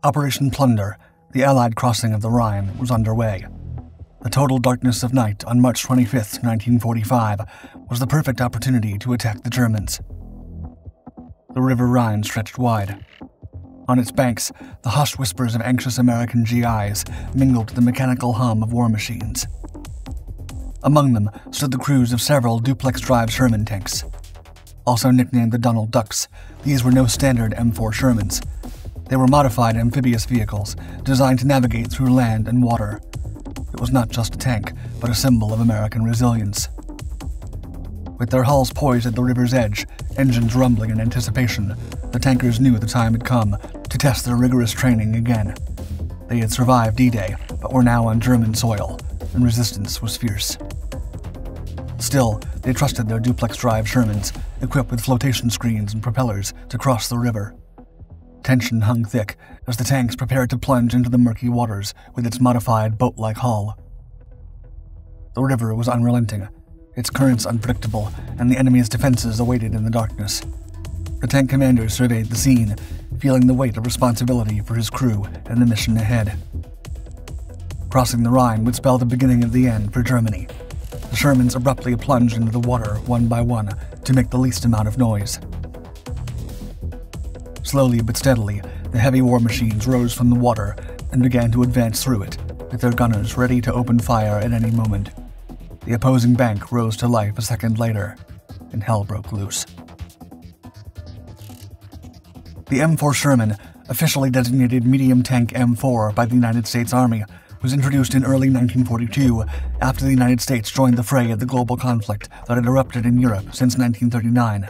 Operation Plunder, the Allied crossing of the Rhine, was underway. The total darkness of night on March 25, 1945, was the perfect opportunity to attack the Germans. The River Rhine stretched wide. On its banks, the hushed whispers of anxious American GIs mingled with the mechanical hum of war machines. Among them stood the crews of several Duplex Drive Sherman tanks. Also nicknamed the Donald Ducks, these were no standard M4 Shermans. They were modified amphibious vehicles designed to navigate through land and water. It was not just a tank, but a symbol of American resilience. With their hulls poised at the river's edge, engines rumbling in anticipation, the tankers knew the time had come to test their rigorous training again. They had survived D-Day, but were now on German soil, and resistance was fierce. Still, they trusted their Duplex Drive Shermans, equipped with flotation screens and propellers, to cross the river. Tension hung thick as the tanks prepared to plunge into the murky waters with its modified boat-like hull. The river was unrelenting, its currents unpredictable, and the enemy's defenses awaited in the darkness. The tank commander surveyed the scene, feeling the weight of responsibility for his crew and the mission ahead. Crossing the Rhine would spell the beginning of the end for Germany. The Shermans abruptly plunged into the water one by one to make the least amount of noise. Slowly but steadily, the heavy war machines rose from the water and began to advance through it, with their gunners ready to open fire at any moment. The opposing bank rose to life a second later, and hell broke loose. The M4 Sherman, officially designated medium tank M4 by the United States Army, was introduced in early 1942 after the United States joined the fray of the global conflict that had erupted in Europe since 1939.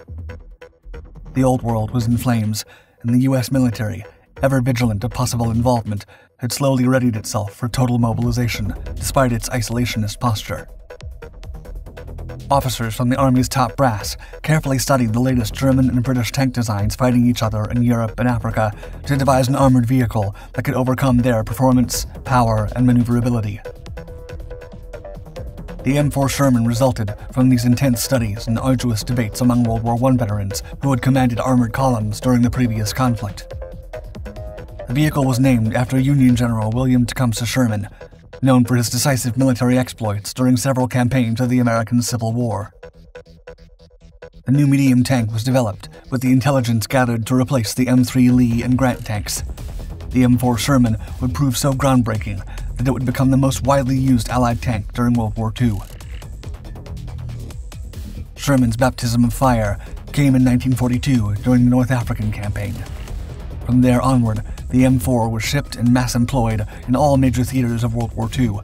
The Old World was in flames, and the U.S. military, ever vigilant of possible involvement, had slowly readied itself for total mobilization despite its isolationist posture. Officers from the Army's top brass carefully studied the latest German and British tank designs fighting each other in Europe and Africa to devise an armored vehicle that could overcome their performance, power, and maneuverability. The M4 Sherman resulted from these intense studies and arduous debates among World War I veterans who had commanded armored columns during the previous conflict. The vehicle was named after Union General William Tecumseh Sherman, known for his decisive military exploits during several campaigns of the American Civil War. The new medium tank was developed with the intelligence gathered to replace the M3 Lee and Grant tanks. The M4 Sherman would prove so groundbreaking that it would become the most widely used Allied tank during World War II. Sherman's baptism of fire came in 1942 during the North African campaign. From there onward, the M4 was shipped and mass employed in all major theaters of World War II,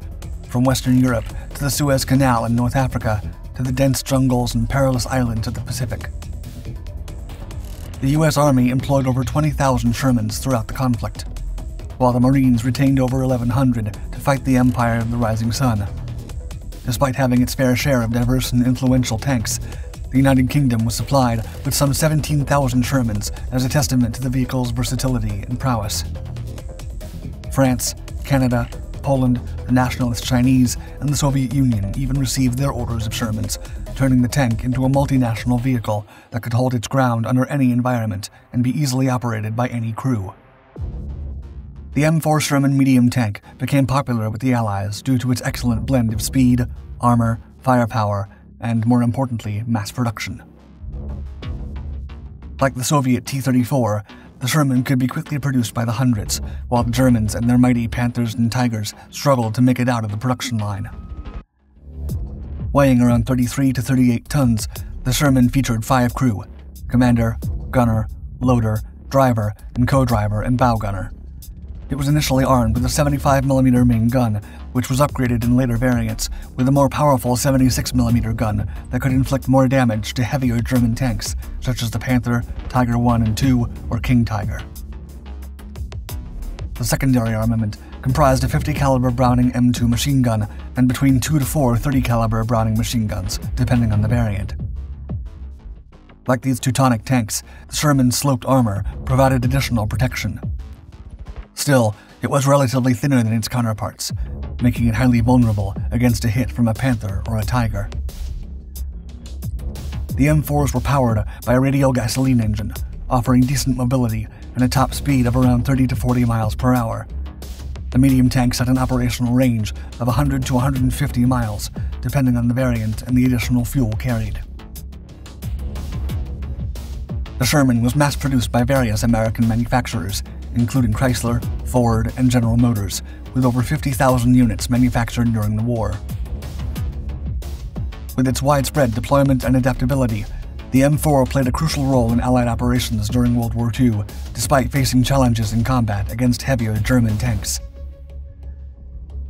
from Western Europe to the Suez Canal in North Africa to the dense jungles and perilous islands of the Pacific. The U.S. Army employed over 20,000 Shermans throughout the conflict, while the Marines retained over 1,100 to fight the Empire of the Rising Sun. Despite having its fair share of diverse and influential tanks, the United Kingdom was supplied with some 17,000 Shermans as a testament to the vehicle's versatility and prowess. France, Canada, Poland, the Nationalist Chinese, and the Soviet Union even received their orders of Shermans, turning the tank into a multinational vehicle that could hold its ground under any environment and be easily operated by any crew. The M4 Sherman medium tank became popular with the Allies due to its excellent blend of speed, armor, firepower, and, more importantly, mass production. Like the Soviet T-34, the Sherman could be quickly produced by the hundreds, while the Germans and their mighty Panthers and Tigers struggled to make it out of the production line. Weighing around 33 to 38 tons, the Sherman featured 5 crew: commander, gunner, loader, driver, and co-driver and bow gunner. It was initially armed with a 75mm main gun, which was upgraded in later variants with a more powerful 76mm gun that could inflict more damage to heavier German tanks, such as the Panther, Tiger I and II, or King Tiger. The secondary armament comprised a 50 caliber Browning M2 machine gun and between 2 to 4 30 caliber Browning machine guns, depending on the variant. Like these Teutonic tanks, the Sherman's sloped armor provided additional protection. Still, it was relatively thinner than its counterparts, making it highly vulnerable against a hit from a Panther or a Tiger. The M4s were powered by a radial gasoline engine, offering decent mobility and a top speed of around 30 to 40 miles per hour. The medium tanks had an operational range of 100 to 150 miles, depending on the variant and the additional fuel carried. The Sherman was mass-produced by various American manufacturers, including Chrysler, Ford, and General Motors, with over 50,000 units manufactured during the war. With its widespread deployment and adaptability, the M4 played a crucial role in Allied operations during World War II, despite facing challenges in combat against heavier German tanks.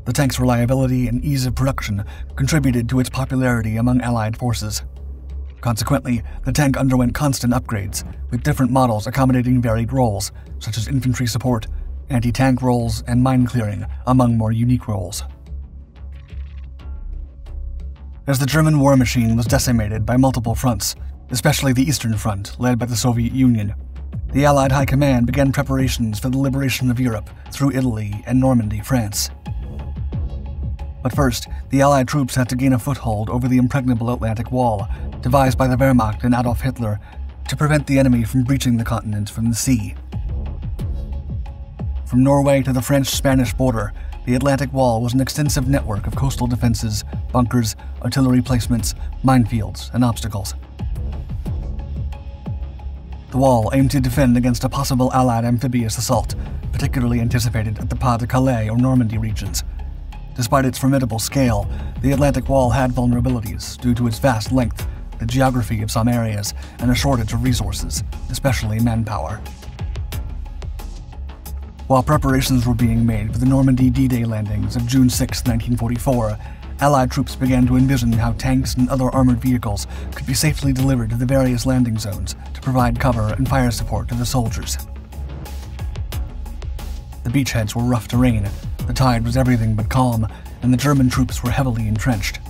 The tank's reliability and ease of production contributed to its popularity among Allied forces. Consequently, the tank underwent constant upgrades, with different models accommodating varied roles, such as infantry support, anti-tank roles, and mine clearing, among more unique roles. As the German war machine was decimated by multiple fronts, especially the Eastern Front, led by the Soviet Union, the Allied High Command began preparations for the liberation of Europe through Italy and Normandy, France. But first, the Allied troops had to gain a foothold over the impregnable Atlantic Wall, devised by the Wehrmacht and Adolf Hitler to prevent the enemy from breaching the continent from the sea. From Norway to the French-Spanish border, the Atlantic Wall was an extensive network of coastal defenses, bunkers, artillery placements, minefields, and obstacles. The wall aimed to defend against a possible Allied amphibious assault, particularly anticipated at the Pas-de-Calais or Normandy regions. Despite its formidable scale, the Atlantic Wall had vulnerabilities due to its vast length, the geography of some areas, and a shortage of resources, especially manpower. While preparations were being made for the Normandy D-Day landings of June 6, 1944, Allied troops began to envision how tanks and other armored vehicles could be safely delivered to the various landing zones to provide cover and fire support to the soldiers. The beachheads were rough terrain, the tide was everything but calm, and the German troops were heavily entrenched.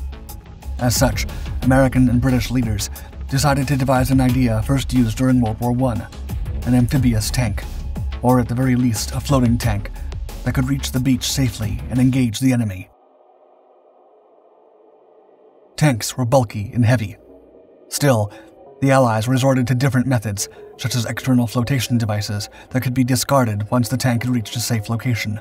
As such, American and British leaders decided to devise an idea first used during World War I, an amphibious tank, or at the very least a floating tank, that could reach the beach safely and engage the enemy. Tanks were bulky and heavy. Still, the Allies resorted to different methods, such as external flotation devices that could be discarded once the tank had reached a safe location.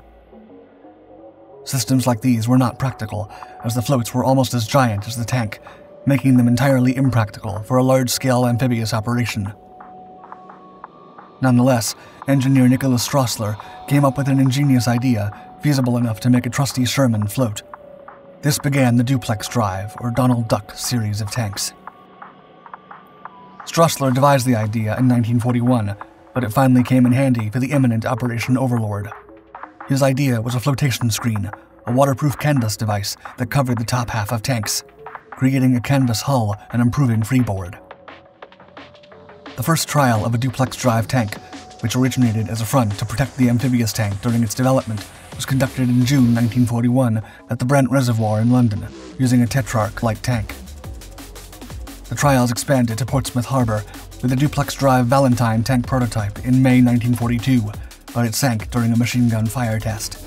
Systems like these were not practical, as the floats were almost as giant as the tank, making them entirely impractical for a large-scale amphibious operation. Nonetheless, engineer Nicholas Stroessler came up with an ingenious idea feasible enough to make a trusty Sherman float. This began the Duplex Drive, or Donald Duck, series of tanks. Stroessler devised the idea in 1941, but it finally came in handy for the imminent Operation Overlord. His idea was a flotation screen, a waterproof canvas device that covered the top half of tanks, creating a canvas hull and improving freeboard. The first trial of a duplex drive tank, which originated as a front to protect the amphibious tank during its development, was conducted in June 1941 at the Brent Reservoir in London, using a Tetrarch light tank. The trials expanded to Portsmouth Harbour with a duplex drive Valentine tank prototype in May 1942, but it sank during a machine gun fire test.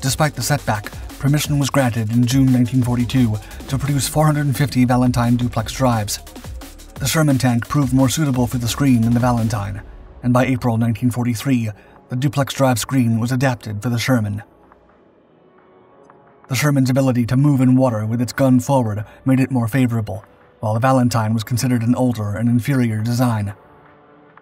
Despite the setback, permission was granted in June 1942 to produce 450 Valentine duplex drives. The Sherman tank proved more suitable for the screen than the Valentine, and by April 1943, the duplex drive screen was adapted for the Sherman. The Sherman's ability to move in water with its gun forward made it more favorable, while the Valentine was considered an older and inferior design.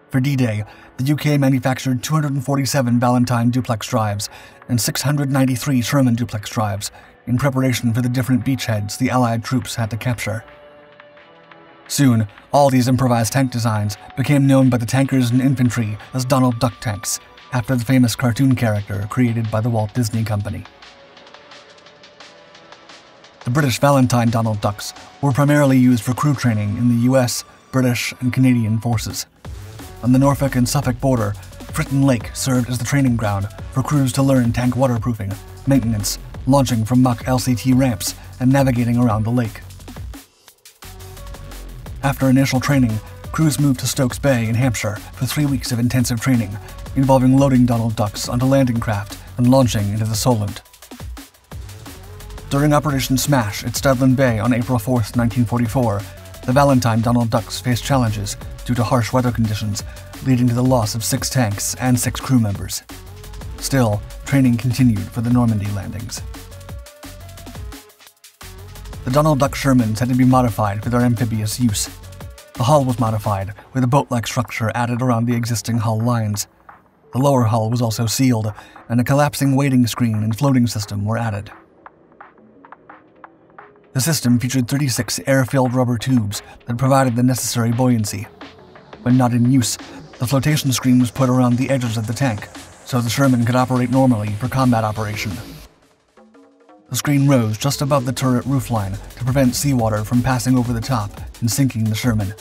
For D-Day, the UK manufactured 247 Valentine duplex drives and 693 Sherman duplex drives in preparation for the different beachheads the Allied troops had to capture. Soon, all these improvised tank designs became known by the tankers and infantry as Donald Duck tanks, after the famous cartoon character created by the Walt Disney Company. The British Valentine Donald Ducks were primarily used for crew training in the US, British, and Canadian forces. On the Norfolk and Suffolk border, Fritton Lake served as the training ground for crews to learn tank waterproofing, maintenance, launching from mock LCT ramps, and navigating around the lake. After initial training, crews moved to Stokes Bay in Hampshire for 3 weeks of intensive training, involving loading Donald Ducks onto landing craft and launching into the Solent. During Operation Smash at Studland Bay on April 4, 1944, the Valentine Donald Ducks faced challenges due to harsh weather conditions, leading to the loss of 6 tanks and 6 crew members. Still, training continued for the Normandy landings. The Donald Duck Shermans had to be modified for their amphibious use. The hull was modified, with a boat-like structure added around the existing hull lines. The lower hull was also sealed, and a collapsing wading screen and floating system were added. The system featured 36 air-filled rubber tubes that provided the necessary buoyancy. When not in use, the flotation screen was put around the edges of the tank, so the Sherman could operate normally for combat operation. The screen rose just above the turret roofline to prevent seawater from passing over the top and sinking the Sherman.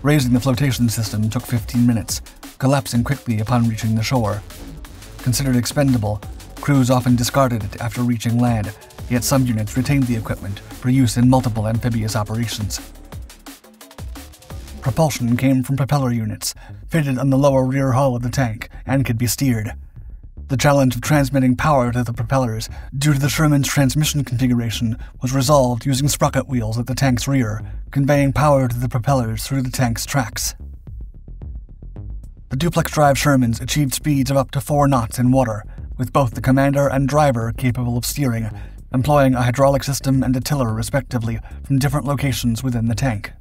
Raising the flotation system took 15 minutes, collapsing quickly upon reaching the shore. Considered expendable, crews often discarded it after reaching land, yet some units retained the equipment for use in multiple amphibious operations. Propulsion came from propeller units, fitted on the lower rear hull of the tank, and could be steered. The challenge of transmitting power to the propellers, due to the Sherman's transmission configuration, was resolved using sprocket wheels at the tank's rear, conveying power to the propellers through the tank's tracks. The Duplex Drive Shermans achieved speeds of up to 4 knots in water, with both the commander and driver capable of steering, employing a hydraulic system and a tiller respectively from different locations within the tank.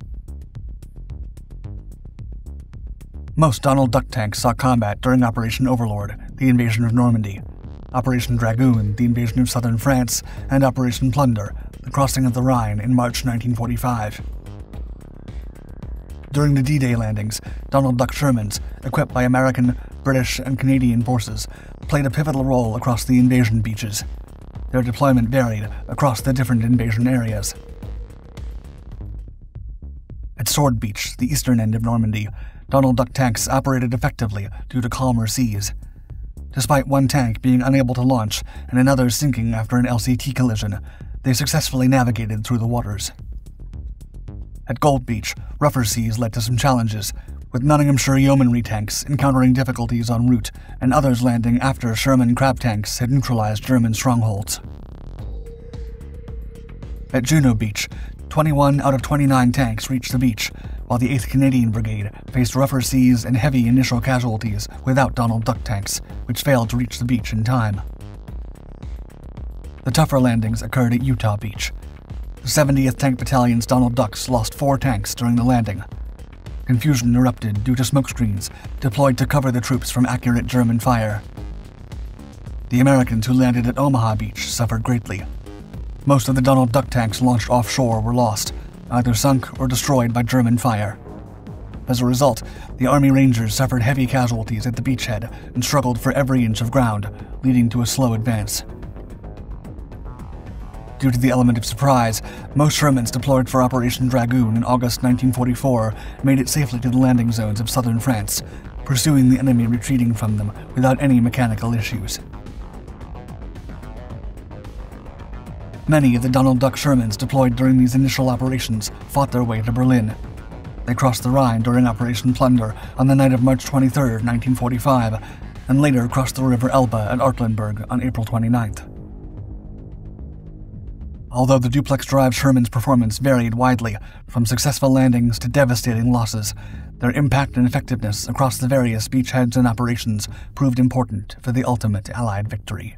Most Donald Duck tanks saw combat during Operation Overlord, the invasion of Normandy, Operation Dragoon, the invasion of southern France, and Operation Plunder, the crossing of the Rhine in March 1945. During the D-Day landings, Donald Duck Shermans, equipped by American, British, and Canadian forces, played a pivotal role across the invasion beaches. Their deployment varied across the different invasion areas. At Sword Beach, the eastern end of Normandy, Donald Duck tanks operated effectively due to calmer seas. Despite one tank being unable to launch and another sinking after an LCT collision, they successfully navigated through the waters. At Gold Beach, rougher seas led to some challenges, with Nottinghamshire yeomanry tanks encountering difficulties en route and others landing after Sherman crab tanks had neutralized German strongholds. At Juno Beach, 21 out of 29 tanks reached the beach, while the 8th Canadian Brigade faced rougher seas and heavy initial casualties without Donald Duck tanks, which failed to reach the beach in time. The tougher landings occurred at Utah Beach. The 70th Tank Battalion's Donald Ducks lost 4 tanks during the landing. Confusion erupted due to smokescreens deployed to cover the troops from accurate German fire. The Americans who landed at Omaha Beach suffered greatly. Most of the Donald Duck tanks launched offshore were lost, either sunk or destroyed by German fire. As a result, the Army Rangers suffered heavy casualties at the beachhead and struggled for every inch of ground, leading to a slow advance. Due to the element of surprise, most Shermans deployed for Operation Dragoon in August 1944 made it safely to the landing zones of southern France, pursuing the enemy retreating from them without any mechanical issues. Many of the Donald Duck Shermans deployed during these initial operations fought their way to Berlin. They crossed the Rhine during Operation Plunder on the night of March 23, 1945, and later crossed the River Elbe at Artlenburg on April 29th. Although the Duplex Drive Sherman's performance varied widely, from successful landings to devastating losses, their impact and effectiveness across the various beachheads and operations proved important for the ultimate Allied victory.